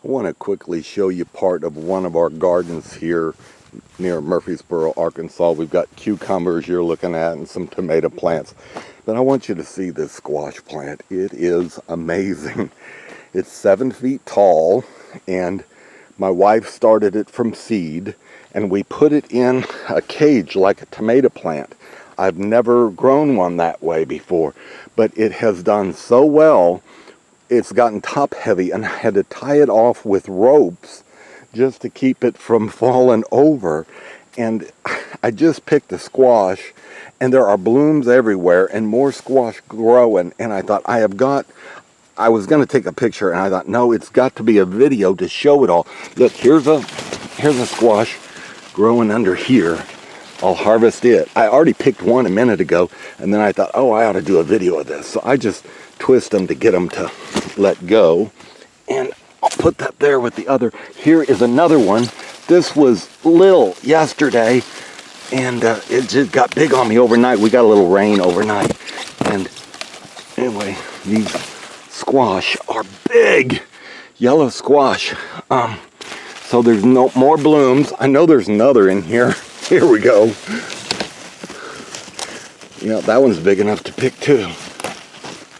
I want to quickly show you part of one of our gardens here near Murfreesboro, Arkansas. We've got cucumbers you're looking at and some tomato plants. But I want you to see this squash plant. It is amazing. It's 7 feet tall, and my wife started it from seed, and we put it in a cage like a tomato plant. I've never grown one that way before, but it has done so well. It's gotten top heavy, and I had to tie it off with ropes just to keep it from falling over. And I just picked a squash, and there are blooms everywhere and more squash growing. And I thought, I was going to take a picture, and I thought, no, it's got to be a video to show it all. Look, here's a squash growing under here. I'll harvest it. I already picked one a minute ago, and then I thought, oh, I ought to do a video of this. So I just twist them to get them to let go, and I'll put that there with the other. Here is another one. This was little yesterday, and it just got big on me overnight. We got a little rain overnight, and anyway, these squash are big, yellow squash. So there's no more blooms. I know there's another in here. Here we go. Yeah, that one's big enough to pick too.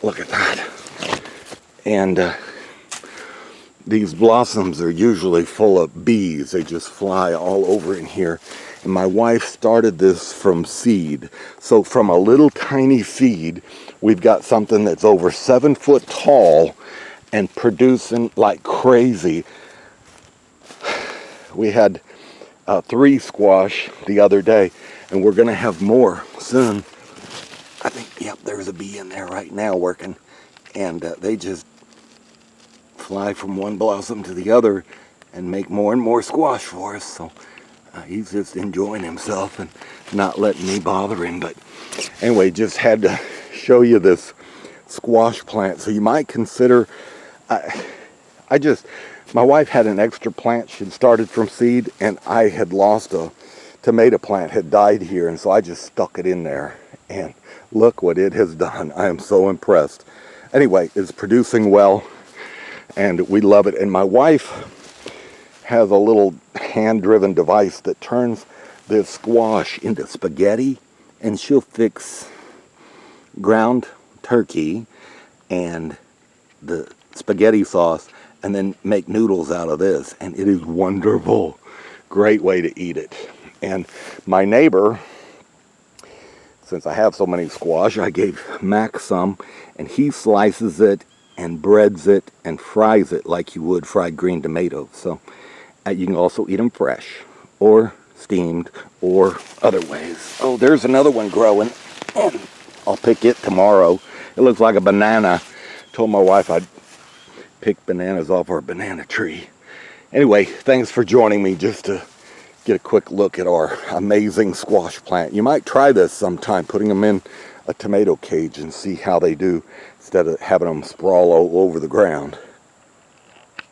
Look at that. And these blossoms are usually full of bees. They just fly all over in here. And my wife started this from seed. So from a little tiny seed, we've got something that's over 7 foot tall and producing like crazy. We had 3 squash the other day, and we're going to have more soon. I think, yep, there's a bee in there right now working. And they just fly from one blossom to the other and make more and more squash for us. So he's just enjoying himself and not letting me bother him. But anyway, just had to show you this squash plant. So you might consider, my wife had an extra plant she'd started from seed, and I had lost a tomato plant, had died here, and so I just stuck it in there. And look what it has done. I am so impressed. Anyway, it's producing well, and we love it. And my wife has a little hand-driven device that turns this squash into spaghetti, and she'll fix ground turkey and the spaghetti sauce and then make noodles out of this, and it is wonderful. Great way to eat it. And my neighbor, since I have so many squash, I gave Max some, and he slices it and breads it and fries it like you would fried green tomatoes. So you can also eat them fresh or steamed or other ways. Oh, there's another one growing, and I'll pick it tomorrow. It looks like a banana. Told my wife I'd pick bananas off our banana tree. Anyway, thanks for joining me just to get a quick look at our amazing squash plant. You might try this sometime, putting them in a tomato cage and see how they do instead of having them sprawl all over the ground.